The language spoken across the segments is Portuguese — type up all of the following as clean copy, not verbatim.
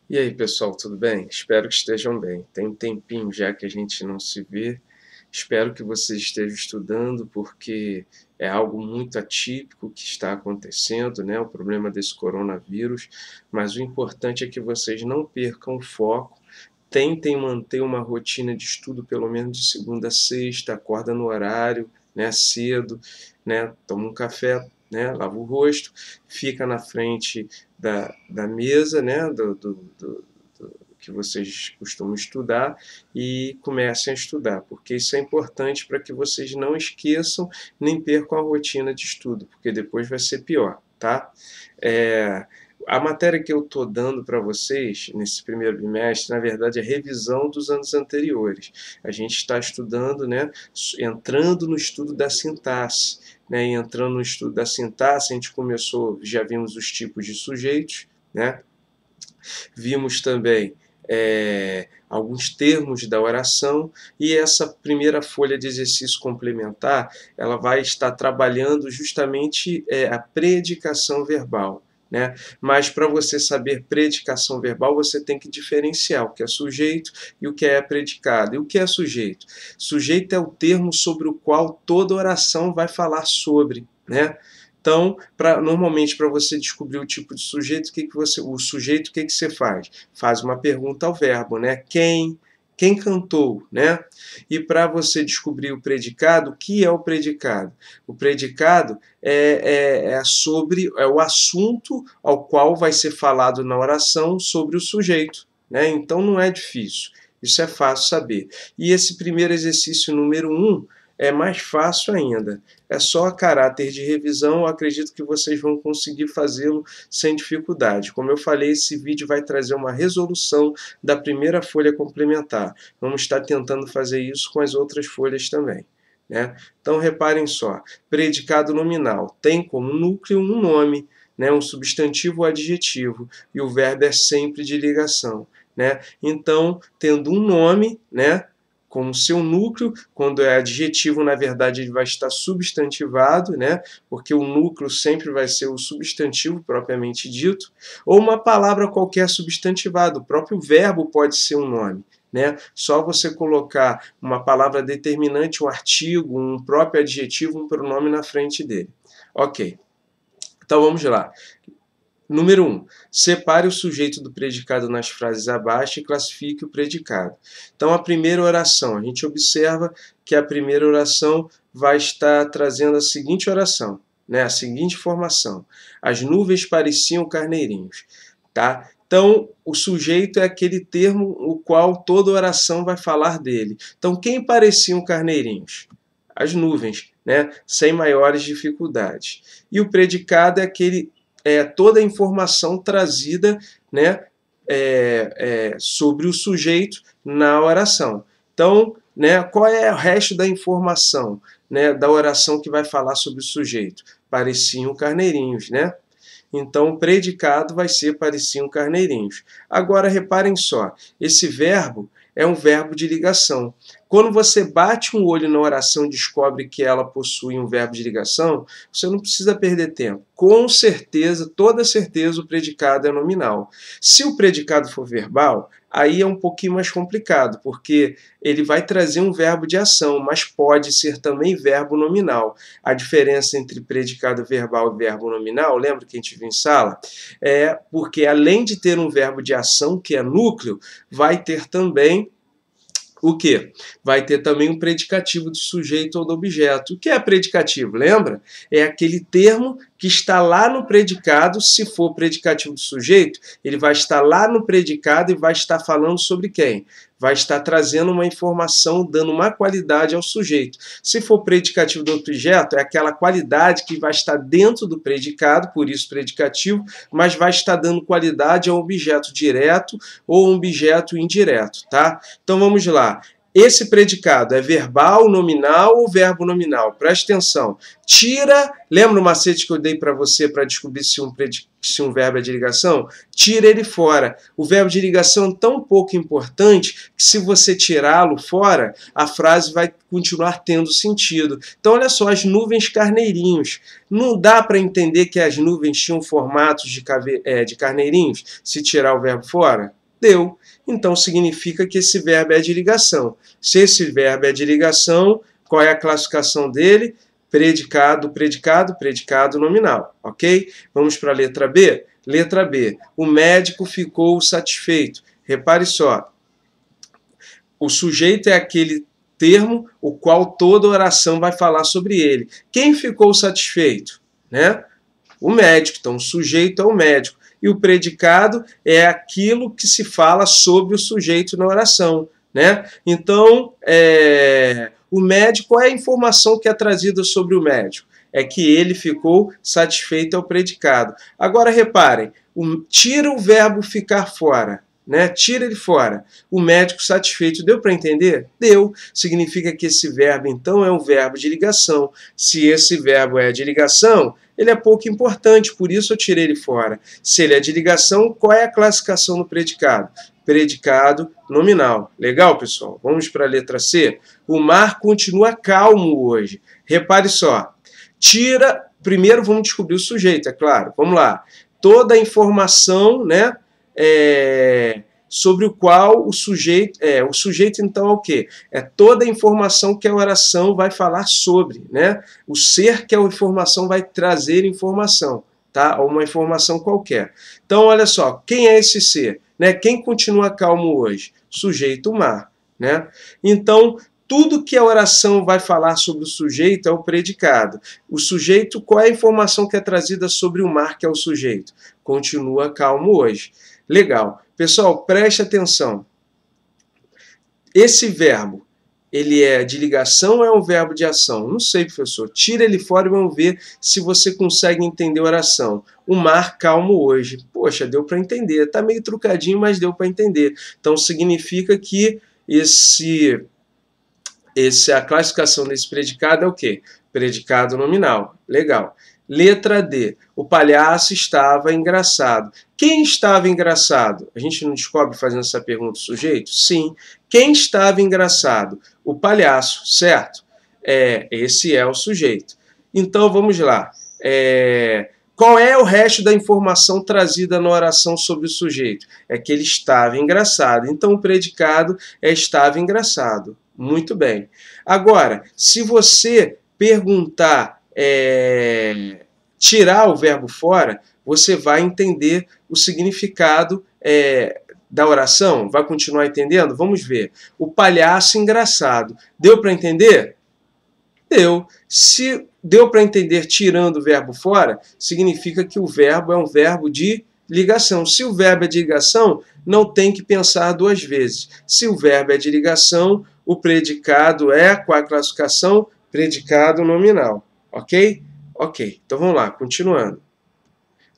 E aí, pessoal, tudo bem? Espero que estejam bem. Tem um tempinho já que a gente não se vê. Espero que vocês estejam estudando, porque é algo muito atípico que está acontecendo, né? O problema desse coronavírus. Mas o importante é que vocês não percam o foco. Tentem manter uma rotina de estudo, pelo menos de segunda a sexta, acorda no horário, né? Cedo, né? Toma um café, né? Lava o rosto, fica na frente da mesa, né, do que vocês costumam estudar e comecem a estudar, porque isso é importante para que vocês não esqueçam nem percam a rotina de estudo, porque depois vai ser pior, tá? É, a matéria que eu estou dando para vocês nesse primeiro bimestre, na verdade, é revisão dos anos anteriores. A gente está estudando, né, entrando no estudo da sintaxe, né, e entrando no estudo da sintaxe, a gente começou, já vimos os tipos de sujeitos, né, vimos também alguns termos da oração, e essa primeira folha de exercício complementar, ela vai estar trabalhando justamente a predicação verbal. Né? Mas para você saber predicação verbal, você tem que diferenciar o que é sujeito e o que é predicado. E o que é sujeito? Sujeito é o termo sobre o qual toda oração vai falar sobre. Né? Então, normalmente, para você descobrir o tipo de sujeito, o sujeito, o que você faz? Faz uma pergunta ao verbo, né? Quem cantou, né? E para você descobrir o predicado, o que é o predicado? O predicado é o assunto ao qual vai ser falado na oração sobre o sujeito, né? Então não é difícil, isso é fácil saber. E esse primeiro exercício número 1 é mais fácil ainda. É só a caráter de revisão, eu acredito que vocês vão conseguir fazê-lo sem dificuldade. Como eu falei, esse vídeo vai trazer uma resolução da primeira folha complementar. Vamos estar tentando fazer isso com as outras folhas também. Né? Então, reparem só, predicado nominal tem como núcleo um nome, né, um substantivo ou adjetivo, e o verbo é sempre de ligação. Né? Então, tendo um nome, né, como seu núcleo, quando é adjetivo, na verdade, ele vai estar substantivado, né? Porque o núcleo sempre vai ser o substantivo propriamente dito, ou uma palavra qualquer substantivada, o próprio verbo pode ser um nome. Né? Só você colocar uma palavra determinante, um artigo, um próprio adjetivo, um pronome na frente dele. Ok, então vamos lá. Número 1. Separe o sujeito do predicado nas frases abaixo e classifique o predicado. Então, a primeira oração, a gente observa que a primeira oração vai estar trazendo a seguinte oração, né? A seguinte formação. As nuvens pareciam carneirinhos. Tá? Então, o sujeito é aquele termo o qual toda oração vai falar dele. Então, quem pareciam carneirinhos? As nuvens, né? Sem maiores dificuldades. E o predicado é aquele toda a informação trazida, né, sobre o sujeito na oração. Então, né, qual é o resto da informação, né, da oração que vai falar sobre o sujeito? Pareciam carneirinhos, né? Então, o predicado vai ser pareciam carneirinhos. Agora, reparem só, esse verbo é um verbo de ligação. Quando você bate um olho na oração e descobre que ela possui um verbo de ligação, você não precisa perder tempo. Com certeza, toda certeza, o predicado é nominal. Se o predicado for verbal, aí é um pouquinho mais complicado, porque ele vai trazer um verbo de ação, mas pode ser também verbo nominal. A diferença entre predicado verbal e verbo nominal, lembra que a gente viu em sala? É porque além de ter um verbo de ação, que é núcleo, vai ter também o quê? Vai ter também um predicativo do sujeito ou do objeto. O que é predicativo? Lembra? É aquele termo que está lá no predicado. Se for predicativo do sujeito, ele vai estar lá no predicado e vai estar falando sobre quem? Vai estar trazendo uma informação, dando uma qualidade ao sujeito. Se for predicativo do objeto, é aquela qualidade que vai estar dentro do predicado, por isso predicativo, mas vai estar dando qualidade ao objeto direto ou objeto indireto, tá? Então vamos lá. esse predicado é verbal, nominal ou verbo nominal? Presta atenção. Tira, lembra o macete que eu dei para você para descobrir se um verbo é de ligação? Tira ele fora. O verbo de ligação é tão pouco importante que se você tirá-lo fora, a frase vai continuar tendo sentido. Então, olha só, as nuvens carneirinhos. Não dá para entender que as nuvens tinham formatos de carneirinhos se tirar o verbo fora? Deu. Então, significa que esse verbo é de ligação. Se esse verbo é de ligação, qual é a classificação dele? Predicado, predicado, predicado nominal, ok? Vamos para a letra B? Letra B. O médico ficou satisfeito. Repare só. O sujeito é aquele termo o qual toda oração vai falar sobre ele. Quem ficou satisfeito? Né? O médico. Então, o sujeito é o médico. E o predicado é aquilo que se fala sobre o sujeito na oração. Né? Então, o médico é a informação que é trazida sobre o médico. É que ele ficou satisfeito ao predicado. Agora, reparem, tira o verbo ficar fora. Né? Tira ele fora. O médico satisfeito. Deu para entender? Deu. Significa que esse verbo, então, é um verbo de ligação. Se esse verbo é de ligação, ele é pouco importante, por isso eu tirei ele fora. Se ele é de ligação, qual é a classificação do predicado? Predicado nominal. Legal, pessoal? Vamos para a letra C. O mar continua calmo hoje. Repare só. Primeiro vamos descobrir o sujeito, é claro. Vamos lá. Toda a informação, né, sobre o qual o sujeito então é o quê? É toda a informação que a oração vai falar sobre, né? O ser que a informação vai trazer informação, tá? Ou uma informação qualquer. Então, olha só, quem é esse ser? Né? Quem continua calmo hoje? Sujeito mar, né? Então, tudo que a oração vai falar sobre o sujeito é o predicado. O sujeito, qual é a informação que é trazida sobre o mar, que é o sujeito? Continua calmo hoje. Legal. Pessoal, preste atenção. Esse verbo, ele é de ligação ou é um verbo de ação? Não sei, professor. Tira ele fora e vamos ver se você consegue entender a oração. O mar calmo hoje. Poxa, deu para entender. Está meio trucadinho, mas deu para entender. Então, significa que a classificação desse predicado é o quê? Predicado nominal. Legal. Letra D. O palhaço estava engraçado. Quem estava engraçado? A gente não descobre fazendo essa pergunta o sujeito? Sim. Quem estava engraçado? O palhaço, certo? Esse é o sujeito. Então, vamos lá. Qual é o resto da informação trazida na oração sobre o sujeito? É que ele estava engraçado. Então, o predicado é estava engraçado. Muito bem. Agora, se você perguntar, tirar o verbo fora, você vai entender o significado da oração. Vai continuar entendendo? Vamos ver. O palhaço engraçado. Deu para entender? Deu. Se deu para entender tirando o verbo fora, significa que o verbo é um verbo de ligação. Se o verbo é de ligação, não tem que pensar duas vezes. Se o verbo é de ligação, o predicado qual a classificação? Predicado nominal. Ok? Ok. Então vamos lá, continuando.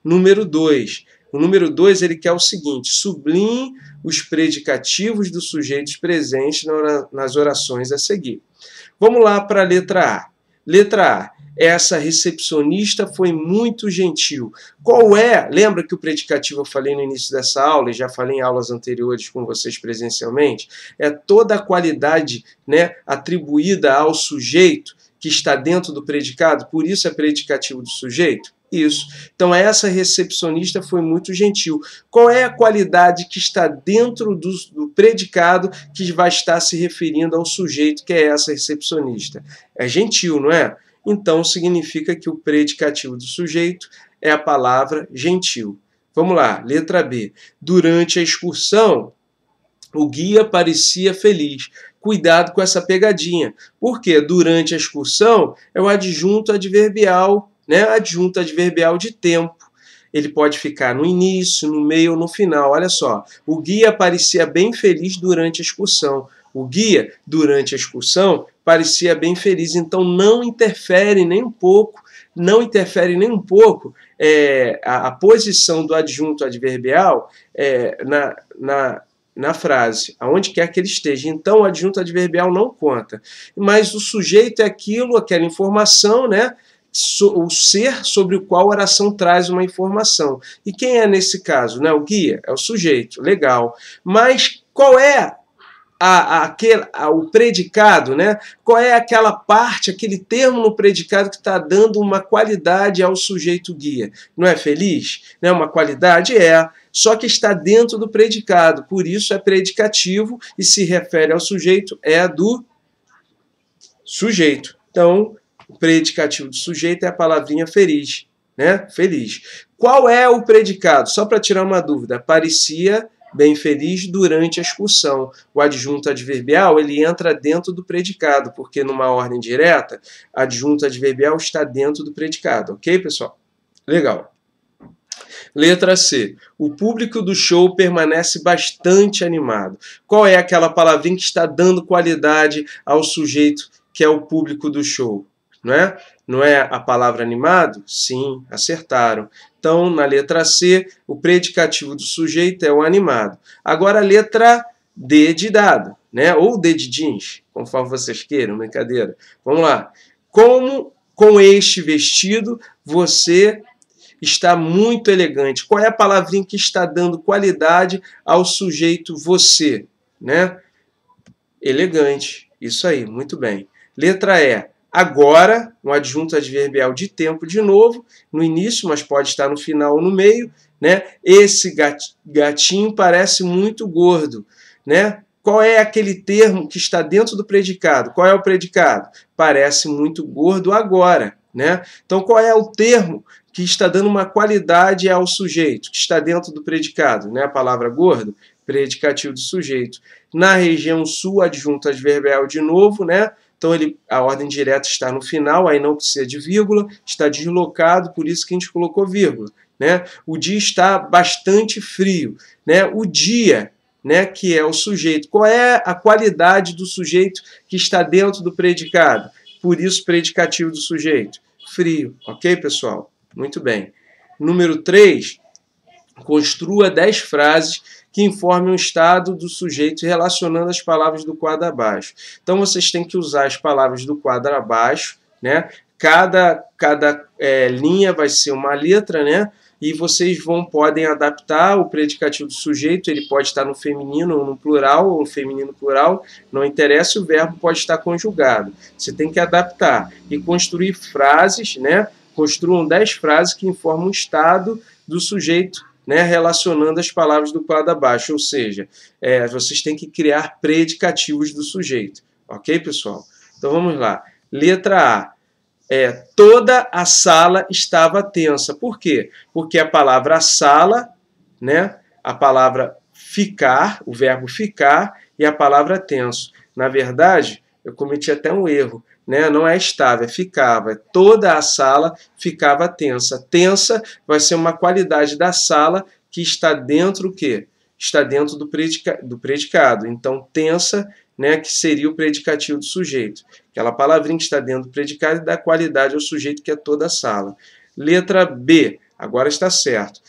Número 2. O número 2 ele quer o seguinte: sublinhe os predicativos dos sujeitos presentes nas orações a seguir. Vamos lá para a letra A. Letra A. Essa recepcionista foi muito gentil. Qual é? Lembra que o predicativo eu falei no início dessa aula, e já falei em aulas anteriores com vocês presencialmente? É toda a qualidade, né, atribuída ao sujeito que está dentro do predicado, por isso é predicativo do sujeito? Isso. Então, essa recepcionista foi muito gentil. Qual é a qualidade que está dentro do predicado que vai estar se referindo ao sujeito que é essa recepcionista? É gentil, não é? Então, significa que o predicativo do sujeito é a palavra gentil. Vamos lá, letra B. Durante a excursão, o guia parecia feliz. Cuidado com essa pegadinha. Por quê? Durante a excursão é o adjunto adverbial, né? Adjunto adverbial de tempo. Ele pode ficar no início, no meio ou no final. Olha só, o guia parecia bem feliz durante a excursão. O guia, durante a excursão, parecia bem feliz. Então, não interfere nem um pouco, a posição do adjunto adverbial na frase, aonde quer que ele esteja. Então, o adjunto adverbial não conta. Mas o sujeito é aquilo, aquela informação, né? O ser sobre o qual a oração traz uma informação. E quem é nesse caso? Né? O guia é o sujeito, legal. Mas qual é o predicado, né? Qual é aquela parte, aquele termo no predicado que está dando uma qualidade ao sujeito guia? Não é feliz? Né? Uma qualidade é, só que está dentro do predicado, por isso é predicativo e se refere ao sujeito, é do sujeito. Então, o predicativo do sujeito é a palavrinha feliz, né? Feliz. Qual é o predicado? Só para tirar uma dúvida, parecia bem feliz durante a excursão. O adjunto adverbial, ele entra dentro do predicado, porque numa ordem direta, adjunto adverbial está dentro do predicado, ok, pessoal? Legal. Letra C. O público do show permanece bastante animado. Qual é aquela palavrinha que está dando qualidade ao sujeito que é o público do show? Não é? Não é a palavra animado? Sim, acertaram. Então, na letra C, o predicativo do sujeito é o animado. Agora, a letra D de dado, né? Ou D de jeans, conforme vocês queiram, brincadeira. Vamos lá. Como com este vestido você está muito elegante? Qual é a palavrinha que está dando qualidade ao sujeito você? Né? Elegante. Isso aí, muito bem. Letra E. Agora, um adjunto adverbial de tempo de novo, no início, mas pode estar no final ou no meio, né? Esse gatinho parece muito gordo, né? Qual é aquele termo que está dentro do predicado? Qual é o predicado? Parece muito gordo agora, né? Então, qual é o termo que está dando uma qualidade ao sujeito, que está dentro do predicado, né? A palavra gordo, predicativo do sujeito. Na região sul, adjunto adverbial de novo, né? Então, a ordem direta está no final, aí não precisa de vírgula, está deslocado, por isso que a gente colocou vírgula. Né? O dia está bastante frio. Né? O dia, né, que é o sujeito. Qual é a qualidade do sujeito que está dentro do predicado? Por isso, predicativo do sujeito. Frio. Ok, pessoal? Muito bem. Número 3. Construa 10 frases que informem o estado do sujeito relacionando as palavras do quadro abaixo. Então, vocês têm que usar as palavras do quadro abaixo, né? Cada linha vai ser uma letra, né? E vocês podem adaptar o predicativo do sujeito, ele pode estar no feminino ou no plural, ou no feminino plural, não interessa, o verbo pode estar conjugado. Você tem que adaptar e construir frases, né? Construam 10 frases que informam o estado do sujeito, né, relacionando as palavras do quadro abaixo, ou seja, vocês têm que criar predicativos do sujeito. Ok, pessoal? Então vamos lá. Letra A. Toda a sala estava tensa. Por quê? Porque a palavra sala, né, a palavra ficar, o verbo ficar, e a palavra tenso. Na verdade, eu cometi até um erro. Né? Não é estava, é ficava. Toda a sala ficava tensa. Tensa vai ser uma qualidade da sala que está dentro o quê? Está dentro do predicado. Então, tensa, né, que seria o predicativo do sujeito. Aquela palavrinha que está dentro do predicado e dá qualidade ao sujeito que é toda a sala. Letra B. Agora está certo.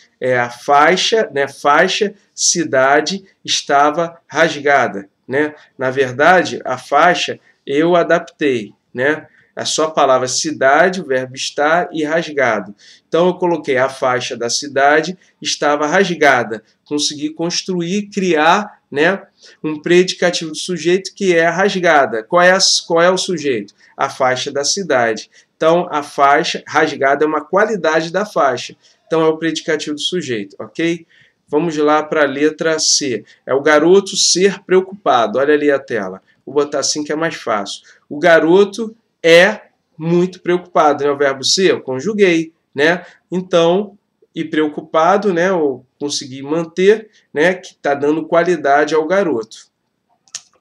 A faixa, né, faixa, cidade estava rasgada. Né? Na verdade, a faixa eu adaptei. Né? É só a palavra cidade, o verbo estar e rasgado. Então eu coloquei a faixa da cidade estava rasgada. Consegui construir, criar, né, um predicativo do sujeito que é rasgada. Qual é o sujeito? A faixa da cidade. Então a faixa rasgada é uma qualidade da faixa. Então é o predicativo do sujeito, ok? Vamos lá para a letra C. É o garoto ser preocupado. Olha ali a tela. Vou botar assim que é mais fácil. O garoto é muito preocupado, né? O verbo ser, eu conjuguei, né? Então, e preocupado, né? Eu consegui manter, né? Que está dando qualidade ao garoto.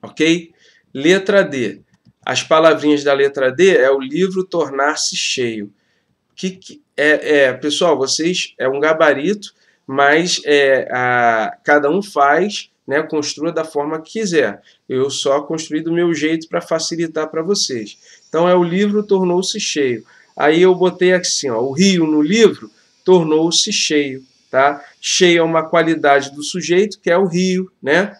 Ok? Letra D. As palavrinhas da letra D é o livro tornar-se cheio. Pessoal, vocês é um gabarito, mas cada um faz, né, construa da forma que quiser. Eu só construí do meu jeito para facilitar para vocês. Então, o livro tornou-se cheio. Aí eu botei assim, ó, o rio no livro tornou-se cheio. Tá? Cheio é uma qualidade do sujeito, que é o rio. Né?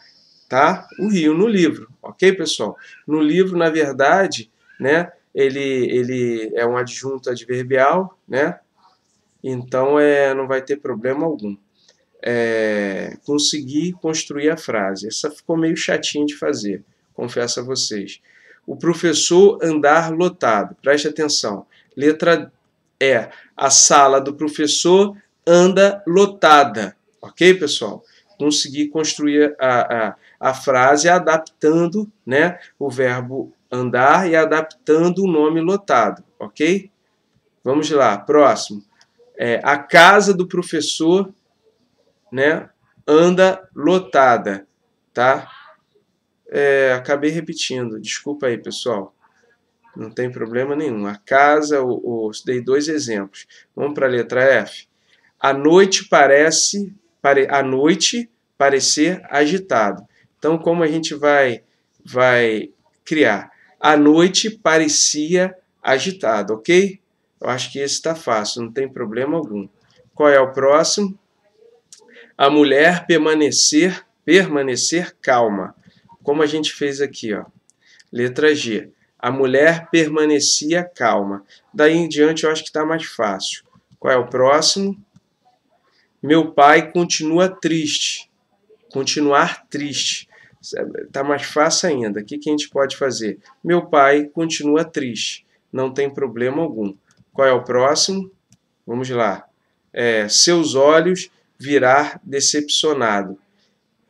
tá? O rio no livro, ok, pessoal? No livro, na verdade, né, ele é um adjunto adverbial, né? Então não vai ter problema algum. Conseguir construir a frase. Essa ficou meio chatinha de fazer, confesso a vocês. O professor andar lotado. Preste atenção. Letra E. A sala do professor anda lotada. Ok, pessoal? Conseguir construir a frase adaptando, né, o verbo andar e adaptando o nome lotado. Ok? Vamos lá. Próximo. A casa do professor, né, anda lotada, tá? Acabei repetindo, desculpa aí, pessoal. Não tem problema nenhum. A casa, dei 2 exemplos. Vamos para a letra F. A noite parecer agitado. Então, como a gente vai criar? A noite parecia agitado, ok? Eu acho que esse está fácil, não tem problema algum. Qual é o próximo? A mulher permanecer calma. Como a gente fez aqui, ó. Letra G. A mulher permanecia calma. Daí em diante eu acho que está mais fácil. Qual é o próximo? Meu pai continua triste. Continuar triste. Está mais fácil ainda. O que a gente pode fazer? Meu pai continua triste. Não tem problema algum. Qual é o próximo? Vamos lá. Seus olhos virar decepcionado.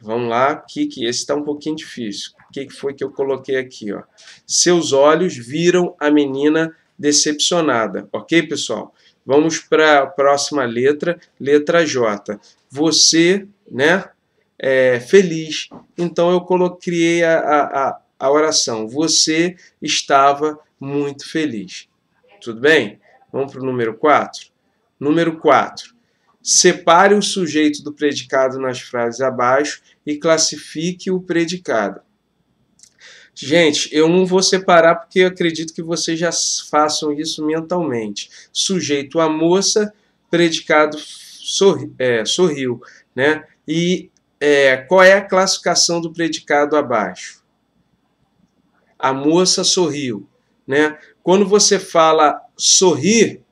Vamos lá, que esse está um pouquinho difícil. O que foi que eu coloquei aqui? Ó? Seus olhos viram a menina decepcionada. Ok, pessoal? Vamos para a próxima letra, letra J. Você, né, feliz. Então eu criei a oração. Você estava muito feliz. Tudo bem? Vamos para o número 4. Número 4. Separe o sujeito do predicado nas frases abaixo e classifique o predicado. Gente, eu não vou separar porque eu acredito que vocês já façam isso mentalmente. Sujeito a moça, predicado sorriu, né? E qual é a classificação do predicado abaixo? A moça sorriu, né? Quando você fala sorrir,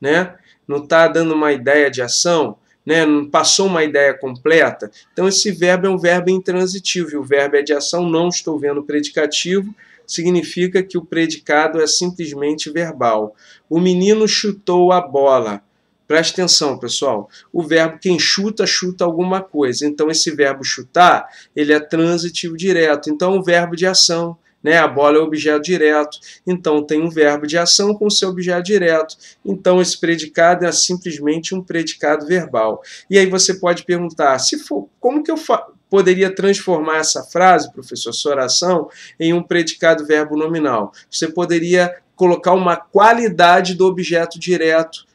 né? Não está dando uma ideia de ação, né? Não passou uma ideia completa. Então, esse verbo é um verbo intransitivo, e o verbo é de ação, não estou vendo o predicativo, significa que o predicado é simplesmente verbal. O menino chutou a bola. Preste atenção, pessoal. O verbo quem chuta, chuta alguma coisa. Então, esse verbo chutar, ele é transitivo direto. Então, é um verbo de ação. Né? A bola é objeto direto, então tem um verbo de ação com seu objeto direto. Então esse predicado é simplesmente um predicado verbal. E aí você pode perguntar, como que eu poderia transformar essa frase, professor, essa oração, em um predicado verbo nominal? Você poderia colocar uma qualidade do objeto direto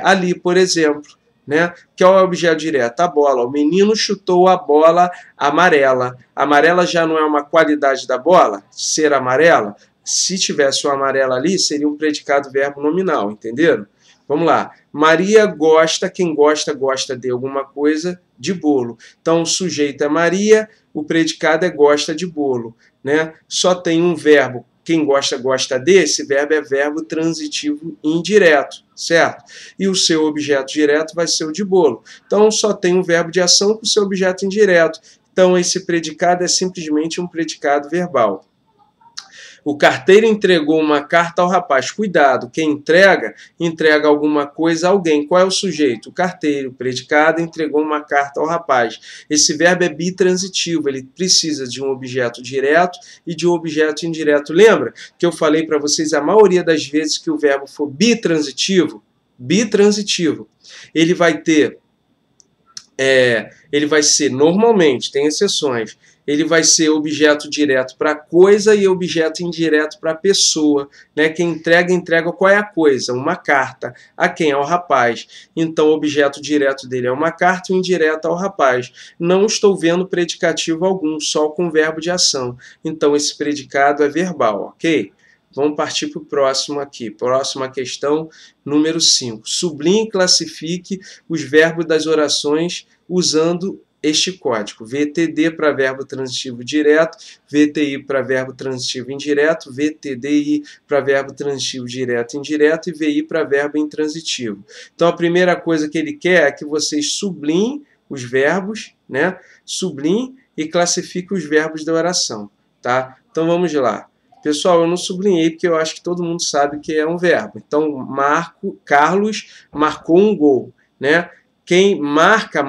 ali, por exemplo. Né? Que é o objeto direto, a bola. O menino chutou a bola amarela. Amarela já não é uma qualidade da bola? Ser amarela? Se tivesse o amarelo ali, seria um predicado verbo nominal, entenderam? Vamos lá. Maria gosta, quem gosta, gosta de alguma coisa, de bolo. Então, o sujeito é Maria, o predicado é gosta de bolo. Né? Só tem um verbo. Quem gosta, gosta de, esse verbo é verbo transitivo indireto, certo? E o seu objeto direto vai ser o de bolo. Então, só tem um verbo de ação com o seu objeto indireto. Então, esse predicado é simplesmente um predicado verbal. O carteiro entregou uma carta ao rapaz. Cuidado, quem entrega alguma coisa a alguém. Qual é o sujeito? O carteiro. O predicado entregou uma carta ao rapaz. Esse verbo é bitransitivo, ele precisa de um objeto direto e de um objeto indireto. Lembra que eu falei para vocês a maioria das vezes que o verbo for bitransitivo, ele vai ser normalmente, tem exceções, ele vai ser objeto direto para coisa e objeto indireto para pessoa. Né? Quem entrega qual é a coisa? Uma carta. A quem? Ao rapaz. Então, o objeto direto dele é uma carta e o indireto ao rapaz. Não estou vendo predicativo algum, só com verbo de ação. Então, esse predicado é verbal, ok? Vamos partir para o próximo aqui. Próxima questão, número 5. Sublinhe e classifique os verbos das orações usando este código: VTD para verbo transitivo direto, VTI para verbo transitivo indireto, VTDI para verbo transitivo direto e indireto e VI para verbo intransitivo. Então a primeira coisa que ele quer é que vocês sublinhem os verbos, né? Sublinhem e classifiquem os verbos da oração, tá? Então vamos lá. Pessoal, eu não sublinhei porque eu acho que todo mundo sabe que é um verbo. Então, Carlos marcou um gol, né? Quem marca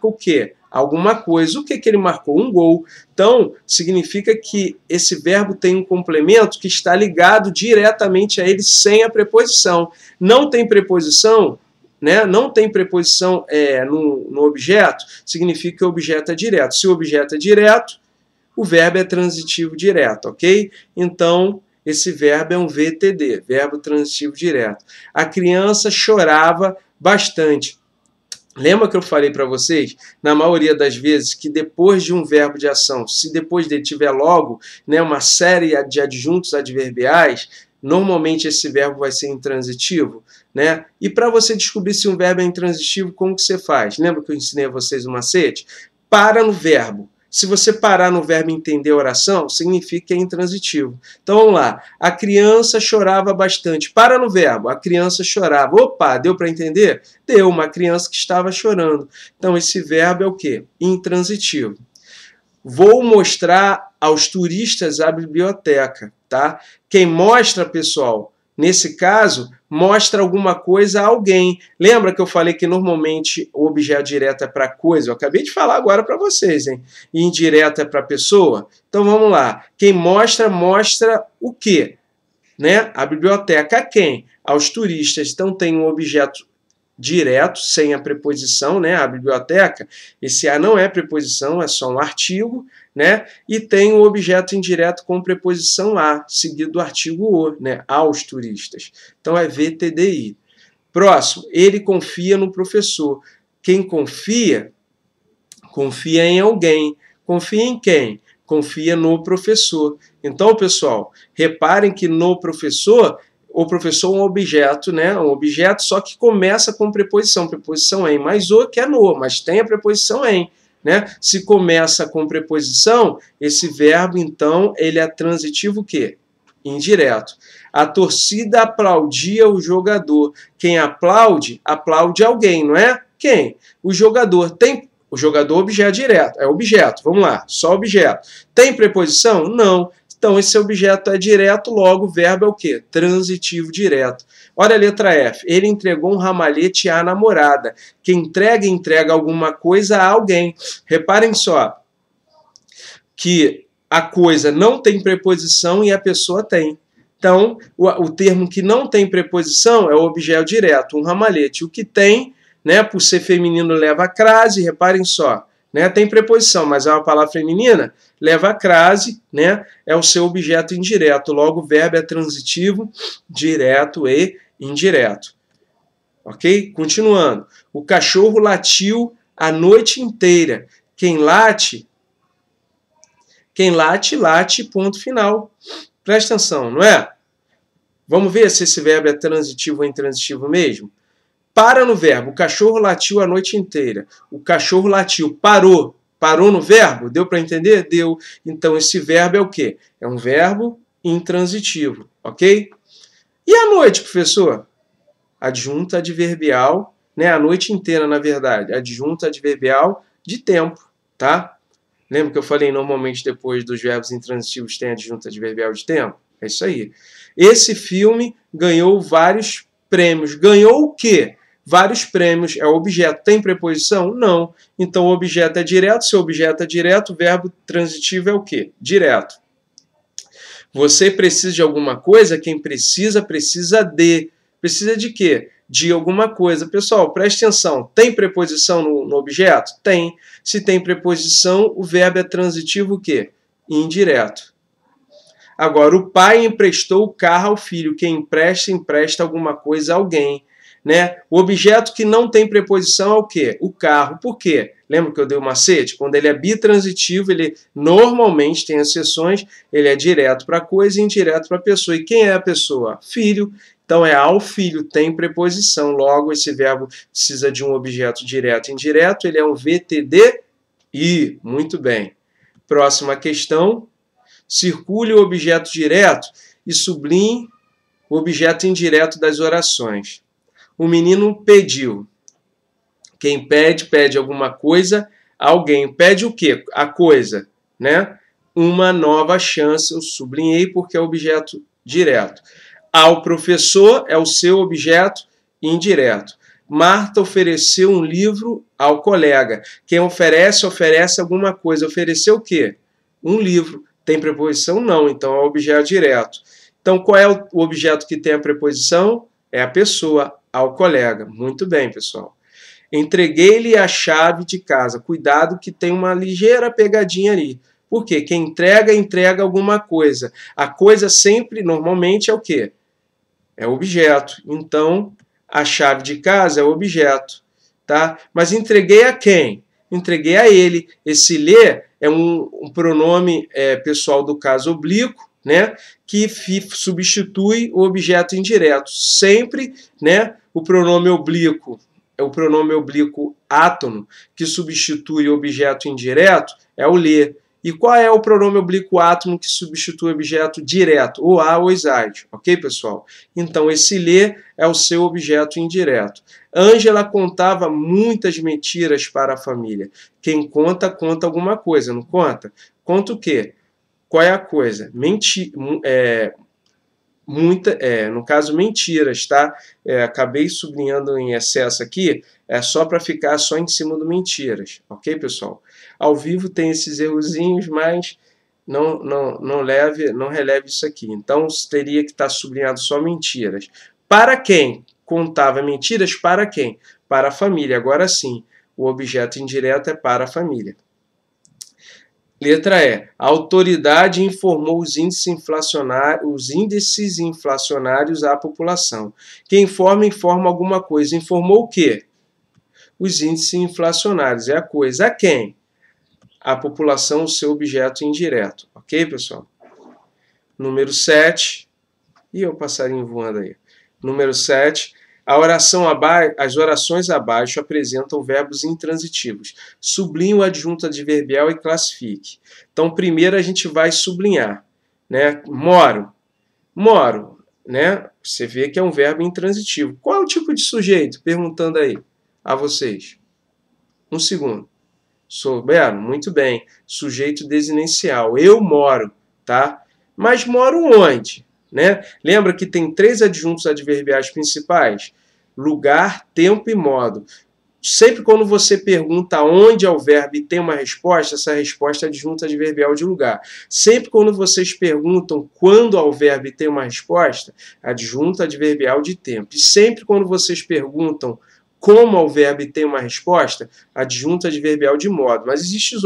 o quê? Alguma coisa. O que ele marcou? Um gol. Então, significa que esse verbo tem um complemento que está ligado diretamente a ele sem a preposição. Não tem preposição, né? Não tem preposição no objeto, significa que o objeto é direto. Se o objeto é direto, o verbo é transitivo direto, ok? Então, esse verbo é um VTD, verbo transitivo direto. A criança chorava bastante. Lembra que eu falei para vocês, na maioria das vezes, que depois de um verbo de ação, se depois dele tiver logo, né, uma série de adjuntos adverbiais, normalmente esse verbo vai ser intransitivo, né? E para você descobrir se um verbo é intransitivo, como que você faz? Lembra que eu ensinei a vocês o macete? Para no verbo. Se você parar no verbo entender a oração, significa que é intransitivo. Então vamos lá. A criança chorava bastante. Para no verbo. A criança chorava. Opa, deu para entender? Deu, uma criança que estava chorando. Então esse verbo é o quê? Intransitivo. Vou mostrar aos turistas a biblioteca, tá? Quem mostra, pessoal, nesse caso, mostra alguma coisa a alguém. Lembra que eu falei que normalmente o objeto direto é para coisa? Eu acabei de falar agora para vocês, hein? E indireto é para pessoa? Então vamos lá. Quem mostra, mostra o quê? Né? A biblioteca a quem? Aos turistas. Então tem um objeto direto, sem a preposição, né? A biblioteca, esse a não é preposição, é só um artigo, né? E tem o objeto indireto com preposição a, seguido do artigo o, né? Aos turistas. Então é VTDI. Próximo, ele confia no professor. Quem confia, confia em alguém. Confia em quem? Confia no professor. Então, pessoal, reparem que no professor, o professor é um objeto, né? Um objeto só que começa com preposição em, mais o que é no, mas tem a preposição em, né? Se começa com preposição, esse verbo, então, ele é transitivo o quê? Indireto. A torcida aplaudia o jogador. Quem aplaude, aplaude alguém, não é? Quem? O jogador. Tem o jogador objeto direto, é objeto, vamos lá, só objeto. Tem preposição? Não. Então, esse objeto é direto, logo o verbo é o quê? Transitivo direto. Olha a letra F. Ele entregou um ramalhete à namorada. Quem entrega, entrega alguma coisa a alguém. Reparem só que a coisa não tem preposição e a pessoa tem. Então, o termo que não tem preposição é o objeto direto, um ramalhete. O que tem, né, por ser feminino, leva a crase, reparem só. Né, tem preposição, mas é uma palavra feminina, leva a crase, né, é o seu objeto indireto. Logo, o verbo é transitivo, direto e indireto. Ok? Continuando. O cachorro latiu a noite inteira. Quem late, late, ponto final. Presta atenção, não é? Vamos ver se esse verbo é transitivo ou intransitivo mesmo? Para no verbo. O cachorro latiu a noite inteira. O cachorro latiu. Parou. Parou no verbo? Deu para entender? Deu. Então, esse verbo é o quê? É um verbo intransitivo. Ok? E a noite, professor? Adjunto adverbial, né? A noite inteira, na verdade. Adjunto adverbial de tempo, tá? Lembra que eu falei normalmente depois dos verbos intransitivos tem adjunto adverbial de tempo? É isso aí. Esse filme ganhou vários prêmios. Ganhou o quê? Vários prêmios. É o objeto. Tem preposição? Não. Então, o objeto é direto. Se o objeto é direto, o verbo transitivo é o quê? Direto. Você precisa de alguma coisa? Quem precisa, precisa de. Precisa de quê? De alguma coisa. Pessoal, preste atenção. Tem preposição no objeto? Tem. Se tem preposição, o verbo é transitivo o quê? Indireto. Agora, o pai emprestou o carro ao filho. Quem empresta, empresta alguma coisa a alguém. Né? O objeto que não tem preposição é o quê? O carro. Por quê? Lembra que eu dei o macete? Quando ele é bitransitivo, ele normalmente tem exceções, ele é direto para coisa e indireto para pessoa. E quem é a pessoa? Filho. Então, é ao filho, tem preposição. Logo, esse verbo precisa de um objeto direto e indireto. Ele é um VTD I, muito bem. Próxima questão. Circule o objeto direto e sublinhe o objeto indireto das orações. O menino pediu. Quem pede, pede alguma coisa a alguém. Pede o quê? A coisa, né? Uma nova chance. Eu sublinhei porque é objeto direto. Ao professor é o seu objeto indireto. Marta ofereceu um livro ao colega. Quem oferece, oferece alguma coisa. Ofereceu o quê? Um livro. Tem preposição? Não, então é objeto direto. Então, qual é o objeto que tem a preposição? É a pessoa, ao colega. Muito bem, pessoal. Entreguei-lhe a chave de casa. Cuidado que tem uma ligeira pegadinha ali. Por quê? Quem entrega, entrega alguma coisa. A coisa sempre, normalmente, é o quê? É objeto. Então, a chave de casa é objeto. Tá? Mas entreguei a quem? Entreguei a ele. Esse lhe é um pronome pessoal do caso oblíquo, né, que substitui o objeto indireto. Sempre, né, o pronome oblíquo é o pronome oblíquo átono, que substitui o objeto indireto, é o lhe. E qual é o pronome oblíquo átono que substitui o objeto direto? O a ou is. Ok, pessoal? Então, esse lhe é o seu objeto indireto. Ângela contava muitas mentiras para a família. Quem conta, conta alguma coisa, não conta? Conta o quê? Qual é a coisa? No caso, mentiras, tá? Acabei sublinhando em excesso aqui, é só para ficar só em cima do mentiras, ok, pessoal? Ao vivo tem esses errozinhos, mas não releve isso aqui. Então, teria que estar sublinhado só mentiras. Para quem? Contava mentiras para quem? Para a família. Agora sim, o objeto indireto é para a família. Letra E. A autoridade informou os índices inflacionários à população. Quem informa, informa alguma coisa. Informou o quê? Os índices inflacionários. É a coisa. A quem? A população, o seu objeto indireto. Ok, pessoal? Número 7. E o passarinho voando aí. Número 7. As orações abaixo apresentam verbos intransitivos. Sublinhe o adjunto adverbial e classifique. Então, primeiro a gente vai sublinhar, né? Moro. Moro, né? Você vê que é um verbo intransitivo. Qual é o tipo de sujeito? Perguntando aí a vocês. Um segundo. Souberam? Muito bem. Sujeito desinencial. Eu moro, tá? Mas moro onde? Né? Lembra que tem 3 adjuntos adverbiais principais? Lugar, tempo e modo. Sempre quando você pergunta onde é o verbo e tem uma resposta, essa resposta é adjunto adverbial de lugar. Sempre quando vocês perguntam quando ao verbo e tem uma resposta, adjunto adverbial de tempo. E sempre quando vocês perguntam como ao verbo e tem uma resposta, adjunto adverbial de modo. Mas existem os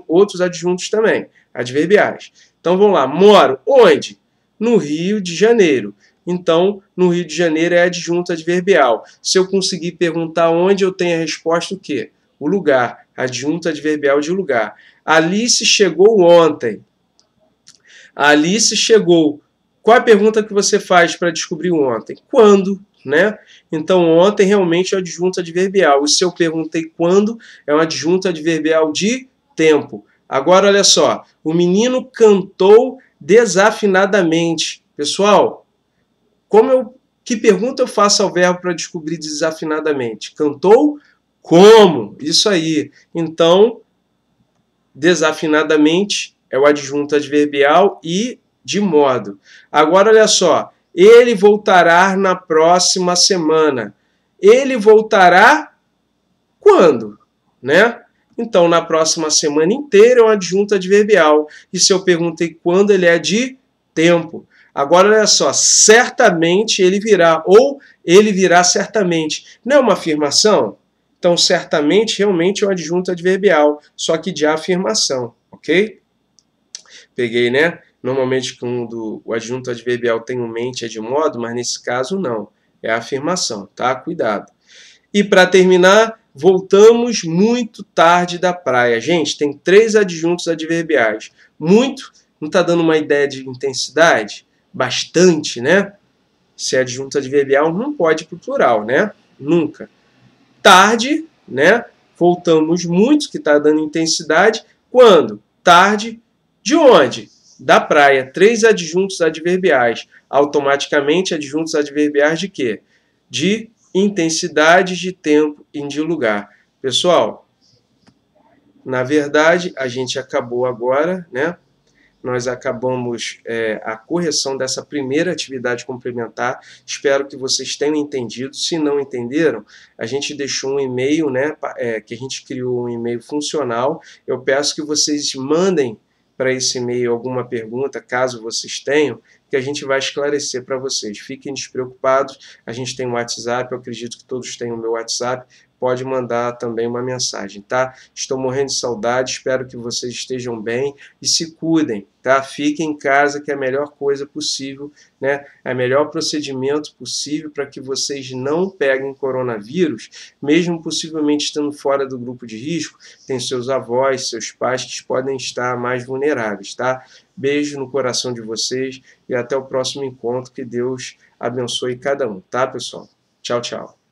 outros adjuntos também, adverbiais. Então vamos lá. Moro onde? No Rio de Janeiro. Então, no Rio de Janeiro é adjunto adverbial. Se eu conseguir perguntar onde, eu tenho a resposta o quê? O lugar. Adjunto adverbial de lugar. Alice chegou ontem. Alice chegou. Qual a pergunta que você faz para descobrir o ontem? Quando, né? Então, ontem realmente é adjunto adverbial. E se eu perguntei quando, é um adjunto adverbial de tempo. Agora, olha só. O menino cantou desafinadamente. Pessoal, que pergunta eu faço ao verbo para descobrir desafinadamente? Cantou como? Isso aí. Então, desafinadamente é o adjunto adverbial e de modo. Agora, olha só. Ele voltará na próxima semana. Ele voltará quando? Né? Então, na próxima semana inteira é um adjunto adverbial. E se eu perguntei quando, ele é de tempo. Agora, olha só, certamente ele virá, ou ele virá certamente. Não é uma afirmação? Então, certamente, realmente é um adjunto adverbial, só que de afirmação, ok? Peguei, né? Normalmente, quando o adjunto adverbial tem um mente, é de modo, mas nesse caso não. É afirmação, tá? Cuidado. E para terminar, voltamos muito tarde da praia. Gente, tem 3 adjuntos adverbiais. Muito, não está dando uma ideia de intensidade? Bastante, né? Se é adjunto adverbial, não pode ir para o plural, né? Nunca. Tarde, né? voltamos muito, que está dando intensidade. Quando? Tarde. De onde? Da praia. 3 adjuntos adverbiais. Automaticamente, adjuntos adverbiais de quê? De intensidade, de tempo e de lugar. Pessoal, na verdade, a gente acabou agora, né? Nós acabamos a correção dessa primeira atividade complementar. Espero que vocês tenham entendido. Se não entenderam, a gente deixou um e-mail, né, que a gente criou um e-mail funcional. Eu peço que vocês mandem para esse e-mail alguma pergunta, caso vocês tenham, que a gente vai esclarecer para vocês. Fiquem despreocupados, a gente tem um WhatsApp, eu acredito que todos têm o meu WhatsApp, pode mandar também uma mensagem, tá? Estou morrendo de saudade, espero que vocês estejam bem e se cuidem, tá? Fiquem em casa, que é a melhor coisa possível, né? É o melhor procedimento possível para que vocês não peguem coronavírus, mesmo possivelmente estando fora do grupo de risco, tem seus avós, seus pais que podem estar mais vulneráveis, tá? Beijo no coração de vocês e até o próximo encontro, que Deus abençoe cada um, tá, pessoal? Tchau, tchau.